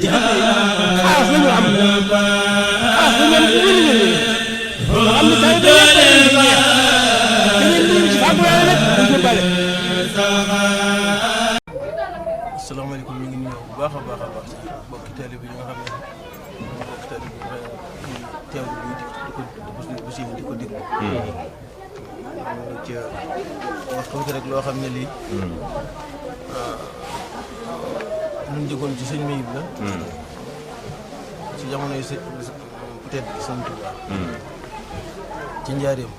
ci xas yi xaas la ñu am xaas la ñu am xam ne tey da ngeen di ci fàggu yàlla nag dañ ko bale. asalaamaaleykum ñu ngi nuyu bu baax a baax a baax mbokki taalibe bi nga xam ne mbokki taalibe bi teewlu bi di ko déglu. ci wax tuuti rek loo xam ne lii. luñ déggoon ci sëñ Mayib la. ci jamono yi peut-être sëñ Touba. ci njaareem.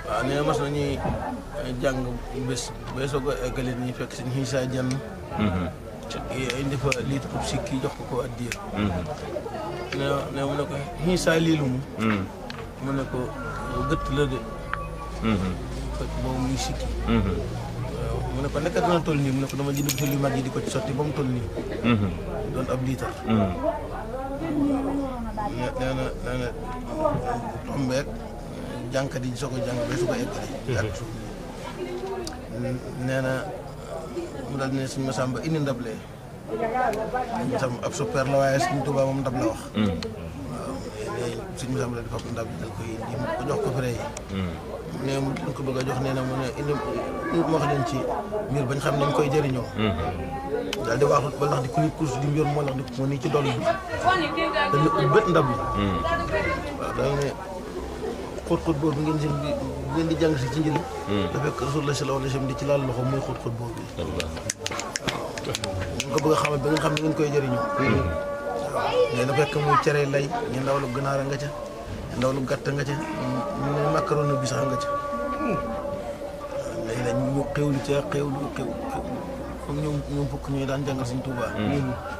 waaw nee na mas nañuy jàng bés bee soog a eggale nii fekk sëñ Xiisa Jenn indi fa litre sikki jox ko addiya. ne mu ne ko Xiisa lii lu mu ne ko gëtt la de. fekk boobu muy sikki. waaw mu ne ko nekk dana toll nii mu ne ko dama jënd butéel yu mag yi di ko ci sotti ba mu toll nii. doon ab liitar. nee na tombeek jànkat yi soo ko jàng ba su ko eggale. ak suuf nee na mu daal ne suñu Masamba indi ndab lee. tam ab super la waaye suñu Tuubaa moom ndab la wax. waaw suñu Masamba la di fab ndab dal koy indi ko jox ko fere yi. nee mu dañ ko bëgg a jox nee na mu ne indi mu wax leen ci mbir bañ xam nañ koy jëriñoo. daal di wax ba lax di ku nit kurus di mbir moo lax di ko nii ci doll bi dañu bët ndab yi. waaw da ne xóot-xóot boobu ngeen seen bi ngeen di jàng si ci njëriñ. da fekk Rasulullah sallallahu alayhi wa sallam di ci laal loxo muy xóot-xóot boobu yi. waaw nga bëgg a xamal ba nga xam ne ngeen koy jëriñoo. waaw nee na fekk muy cere lay ñu ndaw lu ganaar nga ca ndaw lu gàtt nga ca ñu ne macaron bi sax nga ca. léegi nag ñu xewlu ca xewlu comme ñoom fukk ñuy daan jàngal Sëñ Tuubaa.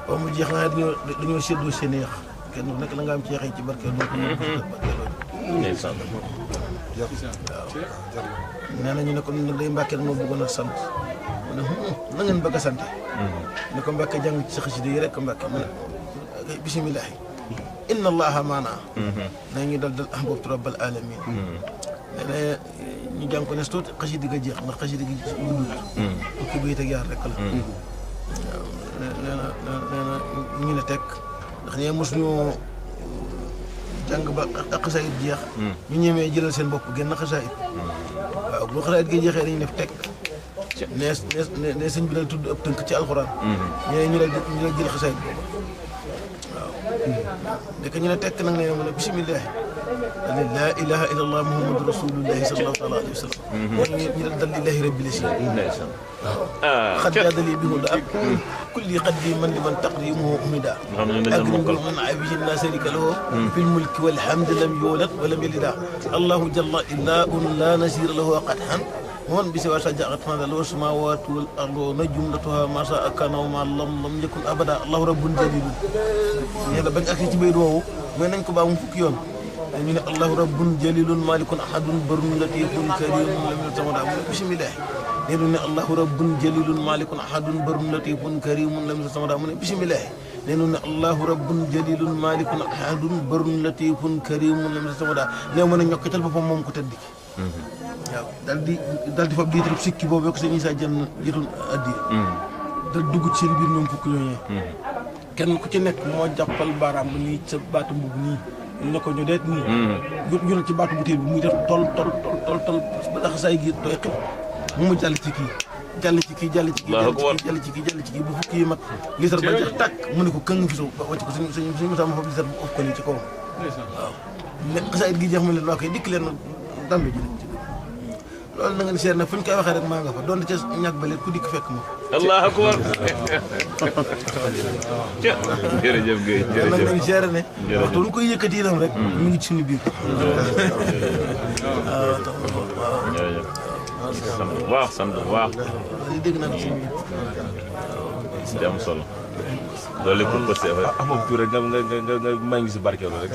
ba mu jeex nga dañoo séddoo seen yàq kenn ku nekk la nga am ci yàq yi ci barkeel moo ko nee na ñu ne ko nag day Mbàkke moo bëggoon a sant mu ne na ngeen bëgg a sant. ne ko Mbàkke jàng ci sa xasida yi rek Mbàkke mu ne bisimilah. inna allaha maana. na ñu dal ahbabtu rabbal alamin. nee na ñu jàng ko ne tuuti xasida ga jeex ndax xasida gi guddul. fukki bayit ak yaar rek la. waaw nee na ñu ne teg ndax ñee mosuñoo jàng ba ak xasaayit jeex. ñu ñemee jëlal seen bopp génn xasaayit. waaw bu xasaayit gi jeexee dañuy def teg. ne sëñ bi lay tudd ëpp tënk ci alxuraan. ñeneen ñu lay jël xasaayit boobu. waaw dëkk ñu ne tekk nag nee na mu ne bisimilah. laa ilaha illa allah muhammadu rasulullahi sallallahu alayhi wa sallam. ñu ne dal lillahi rabbil alamin. waaw xad jaadali bi huda kulli qaddi man li man taqdimuhu umida. akrim man abihi la sharika lahu fil mulki wal hamdi lam yulad wa lam yalida. allahu jalla ilahun la nasira lahu qathan ومن بسوى شجاعة هذا لو السماوات والأرض نجملتها ما شاء كان وما لم يكن أبدا الله رب جليل. يلا بنك أكيد بيدوه من إنك بام فكيون. يعني الله رب جليل مالك أحد بر لطيف كريم لم يتمر بسم الله. يعني الله رب جليل مالك أحد بر لطيف كريم لم يتمر بسم الله. يعني الله رب جليل مالك أحد بر لطيف كريم لم يتمر. لو من يقتل بفم كتدي. waaw daal di fa biir sikki boobu yokk seen Issa Diène jotoon addiya. dal dugg ci seen biir ñoom fukk ñooñee. kenn ku ci nekk moo jàppal baaraam ba nii sa baatu mbubb nii ñu ne ko ñu deet nii. ñu ne ci baatu butéel bi muy def tol ba tax say gi tooy xib mu jàll ci kii jàll ci kii jàll ci kii bu fukki yi mat litre ba jeex tàkk mu ne ko këng fi suuf ba wàcc ko suñu mosaan ma fa litre bu ëpp ko nii ci kawam. waaw léegi xasaayit gi jeex mu leen waa koy dikk leen dambe ji loolu na ngeen seet nag fu ñu koy waxee rek maa nga fa doon ca ñàkk ba leen ku dikk fekk ma. allah akbar. jërëjëf Guèye jërëjëf nag nañ seere ne. waxtu bu ñu koy yëkkati itam rek. mu ngi ci suñu biir. waaw sant bu baax. li dégg naa ko suñu biir. di am solo. loolu lépp pour posté affaire amoon tur rek nga maa ngi si barkeelu rek.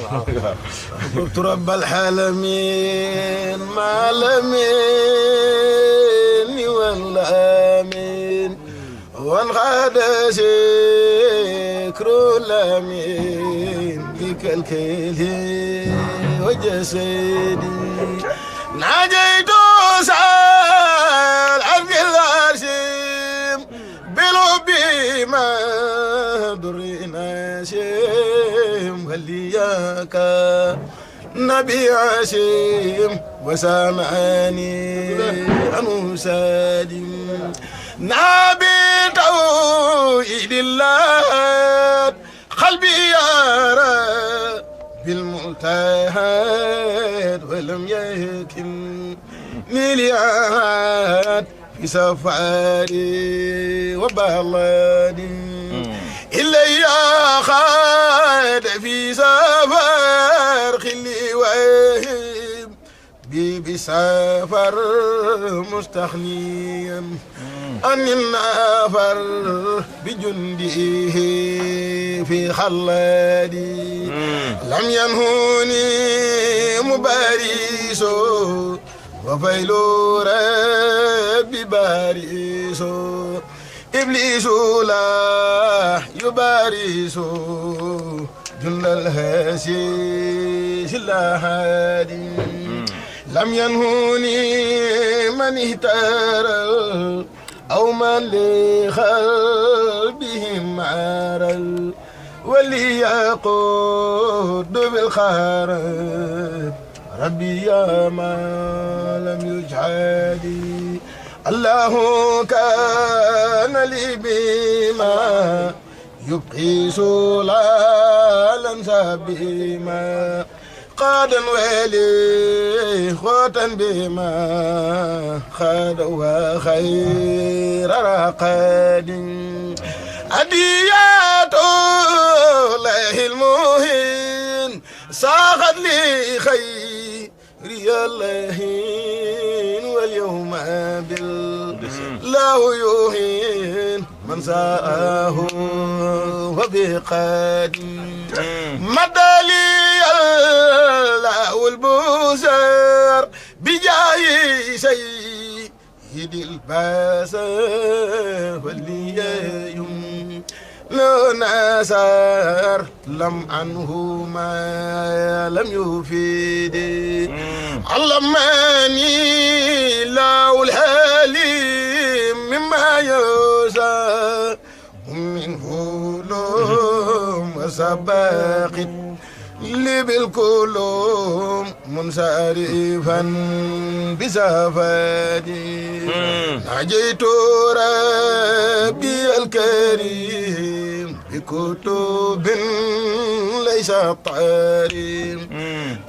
قلت رب العالمين معلمين والامين وانغاد شكر الامين بك الكيل وجسدي ناجيت سال عبد الهاشم بلوبي ما درنا شيم ولياك نبي عشيم وسامعني أنو سالم نبي توحيد الله قلبي يرى بالملتهد ولم يكن مليات في سفري وبلدي إلي خاد في سفر خلي وهب بي بسفر مستخنيا أن النفر بجنده في خلادي لم ينهوني مباريسو وفيلو ربي باريسو إبليس لا يباريس جند الهسيس الهادي لم ينهوني من اهتار أو من لقلبهم عارل وليقود بالخير ربي يا ما لم يجعلي الله كان لي بما يبقي سلالا سبيما قادا ولي خوتا بما خاد وخير رقاد أديات الله المهين ساقت لي خير الله واليوم بالله يهين من ساءه وبقاد مدى لي الله البوسر بجاي سيد الباسر واللي لو نسار لم عنه ما لم يفيد علمني لو الحليم مما يسار منه لوم وسباقت لي بالكلوم منصرفا بسفادي نجيت ربي الكريم بكتب ليس طارم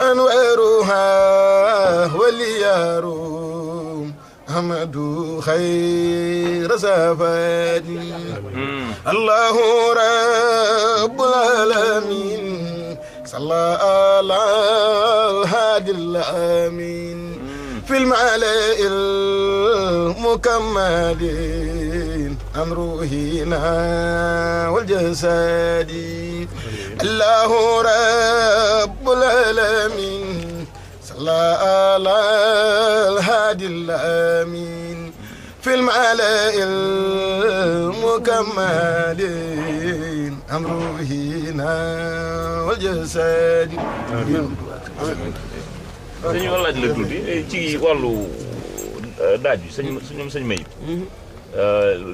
أنوارها ولياروم أحمد خير سفادي الله رب العالمين صلى على الهادي الأمين في المعلاء المكملين عن روحنا والجسد الله رب العالمين صلى على الهادي الأمين في المعلاء المكملين عن روحنا والجسد dañu laaj la tuuti ci wàllu daaj bi ñoom sëñ Mayib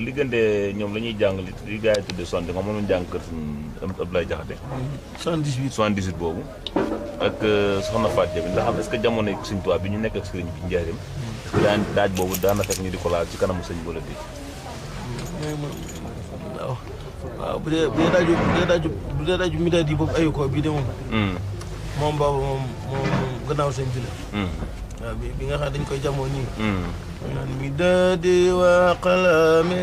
liggante ñoom la ñuy jàng li gars yi tuddee sonde moom la ñu jàng kër sëñ Abdoulaye Diakhaté 78 boobu ak soxna Fatou Diaby ndax xam est-ce que jamono sëñ Tuubaa bi ñu nekk ak sëriñ bi njaareem est-ce que daan daaj boobu daan na fekk ñu di ko laal ci kanamu sëñ wala déet waaw bu dee daaju midaad yi boobu ayu ko bii de moom boobu moom gannaaw sëñ bi la waaw bi nga xam dañ koy jamoo nii naan midaadi wa qalami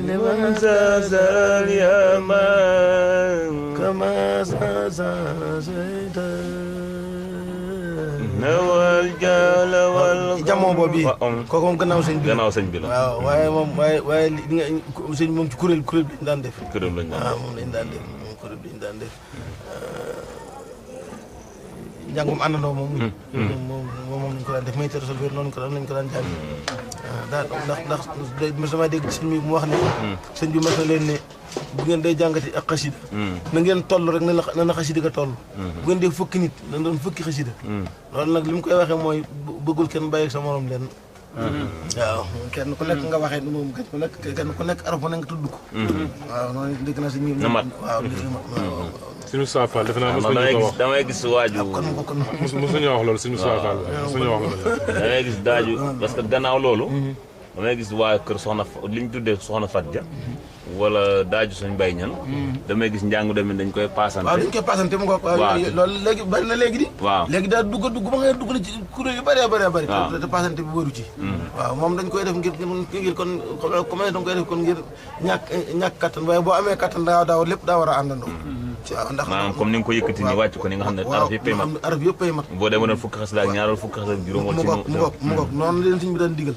liman sasal yaman kama sasayta nawal jala wal jamoo boobu bi kooku moom gannaaw sëñ bi la waaw waaye moom waaye li nga sëñ moom ci kuréel bi lañ daan def waaw moom lañ daan def moom kuréel bi lañ daan def njàngum àndandoo moom lañ ko daan def may tërësal biir noonu lañ ko daan jàng daal ndax mas dama dégg sëñ bi mu wax ne sëñ bi mas na leen ne bu ngeen day jàngati ak xasida na ngeen toll rek na na xasida ga toll bu ngeen dee fukki nit na doon fukki xasida loolu nag li mu koy waxee mooy bëggul kenn bàyyi sa morom leen waaw kenn ku nekk nga waxee ni moom kenn ku nekk araf bu nekk tudd ko. waaw noonu dégg naa si ñi. na mat waaw waaw. Sëñ Moustapha Fall defe naa mosuñu ko wax damay gis waaju mosuñu wax loolu Sëñ Moustapha Fall mosuñu wax loolu. damay gis daaju parce que gannaaw loolu. damay gis waa kër soxna li ñu tuddee soxna Fatia. wala daaju suñ bay ñan damay gis njàngu demee dañ koy paasante. waaw dañ koy paasante mu ngoog. waaw loolu léegi bari na léegi di. waaw léegi daal dugg ba nga dugg na ci kuréel yu bëree bëri. waaw te paasante bi wëru ci. waaw moom dañ koy def ngir kon comme dañ koy def kon ngir ñàkk kattan waaye boo amee kattan daaw lépp daa war a àndandoo. waaw ndax maanaam comme ni nga ko yëkkati ni wàcc ko ni nga xam ne araf yëppay mat. araf yëppay mat. boo demee fukki xas la ak ñaar fukki xas ak juróom. mu ngoog noonu leen sëñ bi daan digal.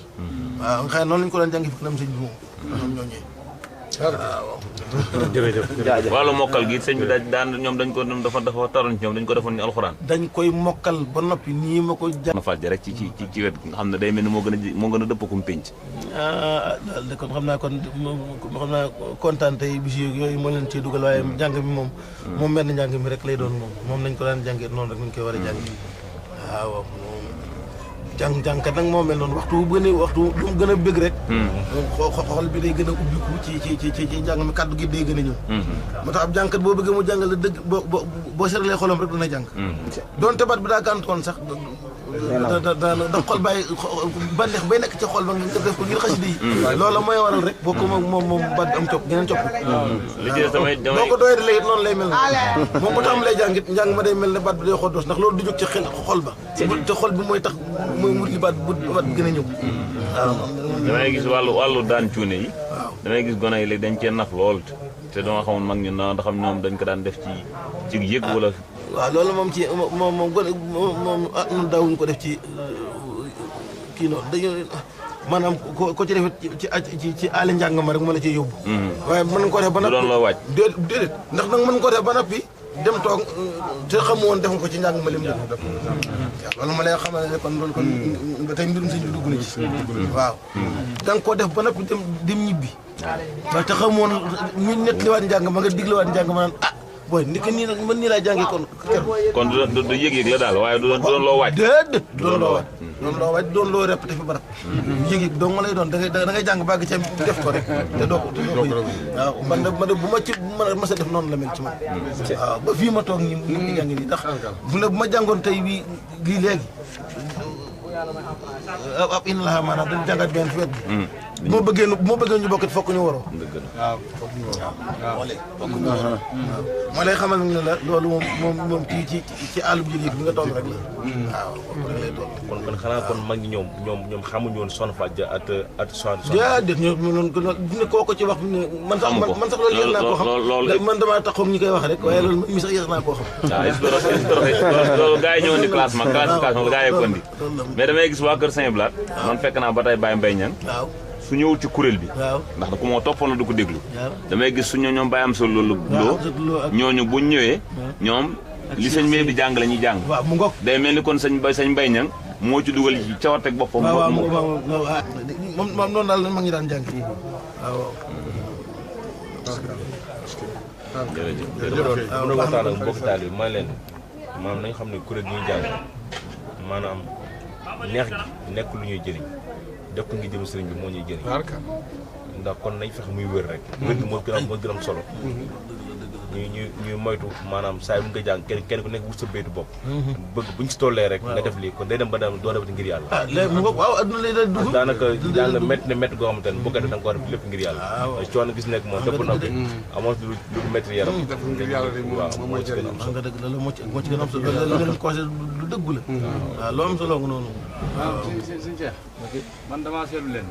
waaw nga xam ne noonu lañ ko daan jàngi fukki nam sëñ bi moom ñoom ñooñee. waaw. jërëjëf. wàllu mokkal gi sëñ bi daan ñoom dañ ko dafa taroon ci ñoom dañ ko defoon ni alxuraan. dañ koy mokkal ba noppi nii ma ko jàng. na fàtte rek ci wet nga xam ne day mel ni moo gën a dëpp kum pénc. daal de kon xam naa kontaan tey bis yooyu moo leen ciy dugal waaye njàng mi moom mel na njàng mi rek lay doon moom nañ ko daan jàngee noonu rek nañ koy war a jàngee. waaw jàngkat nag moo mel noonu waxtu lu mu gën a bëgg rek. xol bi day gën a ubbiku ci jàng mi kàddu gi day gën a ñëw. moo tax ab jàngkat boo bëggee mu jàngal la dëgg boo seralee xolam rek dana jàng. donte baat bi daa gàntoon sax da xol bàyyi bànneex bay nekk ci xol ba nga def ko ngir xasida yi. loola mooy waral rek boo ko moom baat bi am copp geneen copp. li ci des damay boo ko doyee léegi noonu lay mel ne moom ko tax am lay jàngit njàng ma day mel ne baat bi day xoddoos ndax loolu du jóg ci xol ba te xol bi mooy tax mooy mut li baat bu gën a ñëw. waaw damay gis wàllu daan cuune yi. damay gis gone yi léegi dañ cee naf lool te dama xamoon mag ñu na ndax ñoom dañ ko daan def ci yëg wala. waaw loolu moom ci moom gone moom ñun daawuñu ko def ci kii noonu dañu maanaam ko ci def ci àll njàng ma rek mën na cee yóbbu. waaye mën nga ko def ba noppi doon loo waaj. déedéet ndax nag mën nga ko def ba noppi dem toog te xamu woon def nga ko ci njàng ma lim def. waaw loolu ma lay xamal ne kon loolu kon ba tey mbirum sëñ bi dugg na ci. waaw da nga koo def ba noppi dem ñibbi. waaw te xamu woon ñu nettaliwaat njàng ma nga diglewaat njàng ma naan ah. booy ndeke nii nag man nii laa jàngee kon du yëg-yëg la daal waaye du doon loo waaj. déedéet doon loo waaj. doon loo répété fi barab. yëg-yëg dong ma lay doon da ngay jàng bàgg ca def ko rek te doo ko yëg. waaw man de bu ma ci mën a def noonu la mel ci man. waaw ba fii ma toog nii nit ñi jàng nii ndax bu ma jàngoon tey bii lii léegi ab in la maanaam dañu jàngat benn fi wet bi. bu ma bëggee ñu bokkit fokk ñu waroo. waaw fokk ñu waroo. fokk ñu waroo. moo lay xamal ne la loolu moom ci àll bi yëg bi nga toll rek la. waaw foofu rek lay toll. kon xanaa kon mag ñi ñoom xamuñu woon Soxna Fatia at soxna. déedéet ñoom koo ko ci wax ne man sax loolu yëg naa koo xam. man damaa taxaw ñi koy wax rek waaye loolu mi sax yëg naa koo xam. waaw loolu gars yi ñëwoon di classification gars yi ko indi mais damay gis waa Kër Saint-Blaat. man fekk naa ba tey Baye Mbaye Niang. waaw su ñëwul ci kuréel bi. waaw ndax da ko moo toppoon la du ko déglu. damay gis suñu ñoom Baye am sa loolu. ñooñu buñ ñëwee. ñoom li sëñ Mbaye bi jàng la ñuy jàng. waaw mu ngoog. day mel ni kon sëñ Mbaye Niang moo ci dugal ci cawarteeg boppam. waaw moom noonu daal ma ngi daan jàng. waaw. jërëjëf jërëjëf bu doon waxtaan ak mbokk taal bi may leen maanaam nañu xam ne kuréel gi ñuy jàng maanaam neex gi nekk lu ñuy jëriñ def ko ngi jëm sëriñ bi moo ñuy jëriñ ndax kon nañ fexe muy wér rek wér gi moo gën am solo ñuy moytu maanaam saa yu nga jàng kenn ku nekk wut sa béytu bopp bëgg buñ si tollee rek nga def lii kon day dem ba doo defati ngir yàlla léegi mu ngoog waaw adduna lay da dugg daanaka jàng métti na métti goo xamante ne bu ko def da nga ko war a def lépp ngir yàlla coono gis nekk moom dëpp na bi amoon lu métti yaram def ngir yàlla de moom moo ci gën a am nga dëgg loolu moo ci gën a am solo la nga leen conseillé lu dëgg la waaw loo am solo nga noonu waaw suñu Cheikh man damaa seetlu leen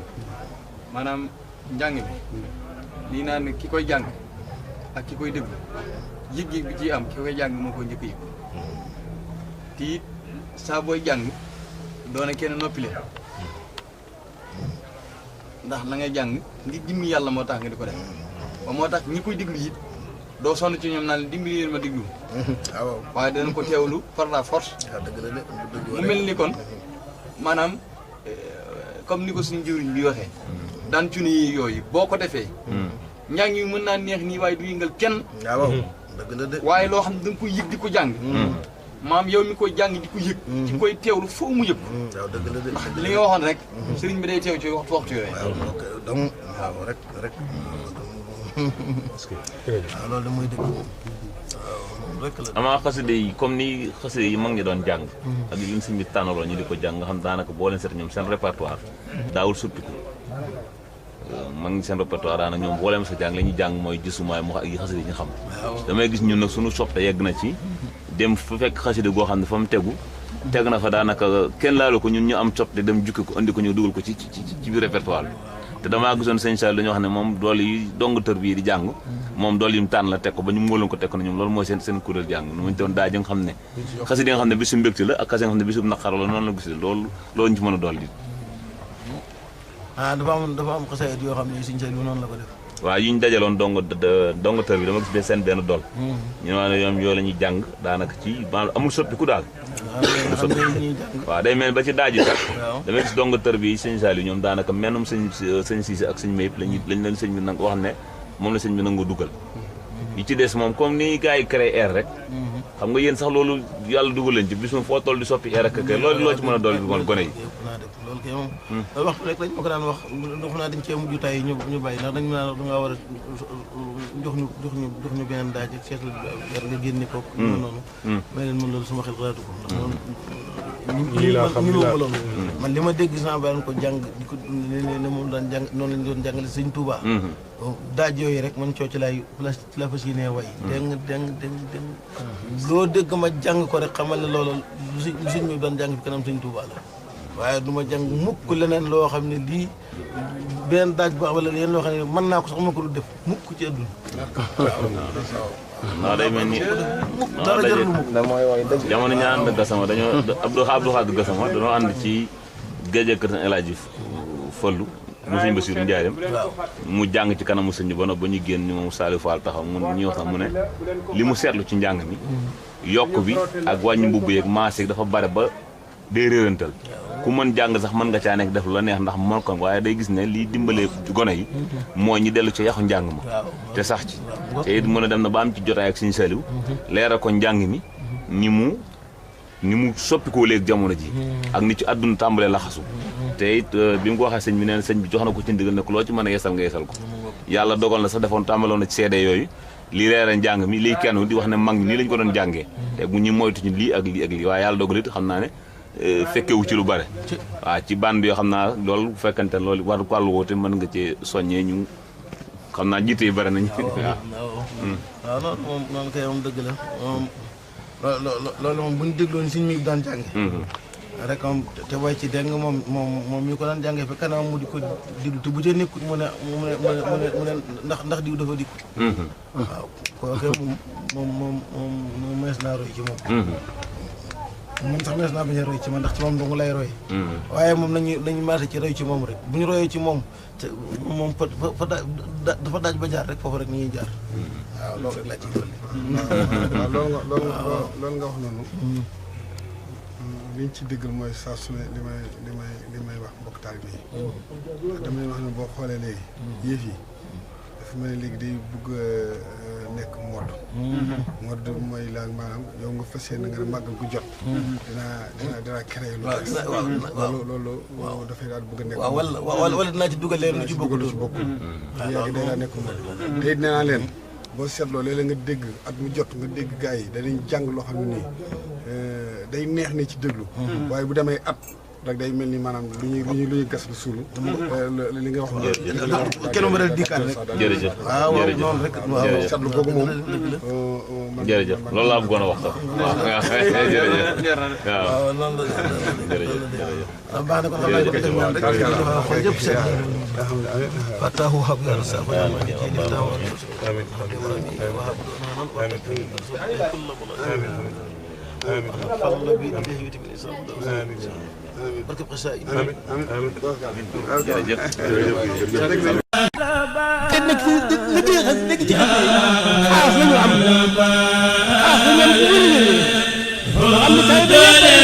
maanaam njàng mi lii naan ki koy jàng ak ki koy déglu yëg-yëg bi ci am ki koy jàng moo ko njëkk yëg te it saa booy jàng doone kenn noppi leen ndax la ngay jàng ngir jëmmi yàlla moo tax nga di ko def ba moo tax ñi koy déglu it doo sonn ci ñoom naan dimbali leen ma déglu waaw waaye danañ ko teewlu par la force dëgg la de mu mel ni kon maanaam comme ni ko suñu jëwriñ bi waxee daan cuni yi yooyu boo ko defee njàng yi mën naa neex nii waaye du yëngal kenn waaw dëgg la de waaye loo xam ne da nga koy yëg di ko jàng maam yow mi koy jàng di ko yëg ci koy teewlu foo mu yëg waaw dëgg la de li nga waxoon rek sëriñ bi day teew ci waxtu yooyu donc waaw rek waaw loolu de muy dëgg waaw rek la amaa xaside yi comme ni xaside yi mag ñi doon jàng ak li leen sëñ bi tànnaloo ñu di ko jàng nga xam daanaka boo leen seet ñoom seen répertoire daawul suppiku mag ñi seen répertoire daanaka ñoom boo leen sa jàng la ñuy jàng mooy gisumaay mu ak yi xaside yi ñu xam damay gis ñun nag suñu soppe yegg na ci dem fu fekk xaside goo xam ne fa mu teg na fa daanaka kenn laalu ko ñun ñu am soppe dem jukki ko andi ko ñu dugal ko ci biir répertoire bi te damaa gisoon sëñ Sall dañoo xam ne moom dool yi dong tër bii di jàng moom dool yi mu tànn la teg ko ba ñu móoloon ko teg ko na ñoom loolu mooy seen kuréel jàng nu muñu doon daa ji nga xam ne xasida yi nga xam ne bisu mbégte la ak xasida nga xam ne bisu naqar la noonu la gis loolu ñu ci mën a dool di dafa am xasaayid yoo xam ne sëñ Sall noonu la ko def waaw yi ñu dajaloon dong tër bi dama gis seen benn dool ñu ne ñoom yoo la ñuy jàng daanaka ci amul soppiku daal waaw day mel ba ci daaji sax damay gis dong tër bi sëñ Saliou ñoom daanaka mennum sëñ Cissé ak sëñ Mayib lañ leen sëñ bi nag wax ne moom la sëñ bi nangu dugal yi ci des moom comme ni gars yi créé air rek xam nga yéen sax loolu yàlla dugal leen ci bis moom foo toll di soppi air ak kay loolu loo ci mën a dool bi gone yi loolu kay moom waxtu rek lañ ma ko daan wax dafa naa dañ cee mujj tay ñu bàyyi ndax dañ naan da ngaa war a jox ñu beneen daaj ak seetal nga génne ko noonu may leen mën loolu sama xel xalaatu ko ndax loolu man li ma dégg sama ba ko jàng di ko ne moom daan jàng noonu lañ doon jàngale sëñ Touba daaj yooyu rek man coo ci la fas yéenee way dégg loo dégg ma jàng ko rek xamal ne loolu lu sëñ mi doon jàng fi kanam sëñ Touba la waaye du ma jàng mukk leneen loo xam ne lii beneen daaj boo xam ne yéen loo xam ne mën naa ko sax ma ko du def mukk ci àdduna waaw day mel ni dara jarul mukk jamono ñu ànd Gassama dañoo Abdou Khadre Gassama dañoo ànd ci géej kër El Hadji Fallu mu sëñ Bassirou Ndiaye mu jàng ci kanamu sëñ bi ba ñu génn ñu moom Saliou Fall taxaw mu ñëw sax mu ne li mu seetlu ci njàng mi yokk bi ak wàññi mbubb yeeg maas yeeg dafa bare ba day réerantal ku mën jàng sax mën nga caa nekk def lu la neex ndax mën ko waaye day gis ne lii dimbalee gone yi mooy ñi dellu ci yaxu njàng ma te sax ci te it mën a dem na ba am ci jotaay ak sëñ Saliou leeral ko njàng mi ni mu soppikoo léegi jamono ji ak ni ci àdduna tàmbalee laxasu te it bi mu ko waxee sëñ bi neen sëñ bi jox na ko ci ndigal ne ko loo ci mën a yeesal nga yeesal ko yàlla dogal na sax defoon tàmbaloon na ci seede yooyu lii leeral njàng mi lii kenn di wax ne mag ñi nii lañ ko doon jàngee te bu ñu moytuñu lii ak lii waaye yàlla dogal it xam naa ne fekkewu ci lu bare waaw ci bande yoo xam naa loolu bu fekkante ne loolu war wàllu woote mën nga cee soññee ñu xam naa jiite yi bare nañ waaw noonu kay moom dëgg la moom loolu moom bu ñu dégloon suñ mi daan jànge rek moom te way ci dégg nga moom mi ko daan jàngee fa kanam mu di ko diglu te bu ca nekkul mu ne ndax diw dafa dikk waaw kooke moom mees naa roy ci moom moom sax mees naa bañ a roy ci man ndax ci moom dong lay roy waaye moom nañu marché ci roy ci moom rek bu ñu royee ci moom te moom fa dafa daaj ba jaar rek foofu rek ni ñuy jaar waaw loolu rek laa ciy dolli waaw loolu nga wax noonu liñ ci déggal mooy saa su ne li may wax mbokk taalibe yi dama leen wax ne boo xoolee léegi yëf yi dafa mel ne léegi day bugg nekk mode mooy la maanaam yow nga fas yéene nga ne màggal gu jot dinaa créé lu bees loolu dafay daal bëgg a nekk wala dinaa ci dugal leen lu ci bokk léegi day daa nekk mode te it nee naa leen boo seetloo léeg-léeg nga dégg at mu jot nga dégg gars yi danañ jàng loo xam ne nii day neex ni ci déglu waaye bu demee at rek day mel ni maanaam lu ñuy gas lu suulu li nga wax kenn mu dal dikkaat rek jërëjëf waaw noonu rek waaw seetlu boobu moom jërëjëf loolu laa bëggoon a wax sax waaw jërëjëf waaw noonu la jërëjëf baax na ko xam naa ko def ñaan rek xool yëpp seet fatahu hab ya rasul آمين فضل بيد به يتم الإسلام آمين بركب قسائد آمين كأنك نجي خلاص نلعب خلاص نلعب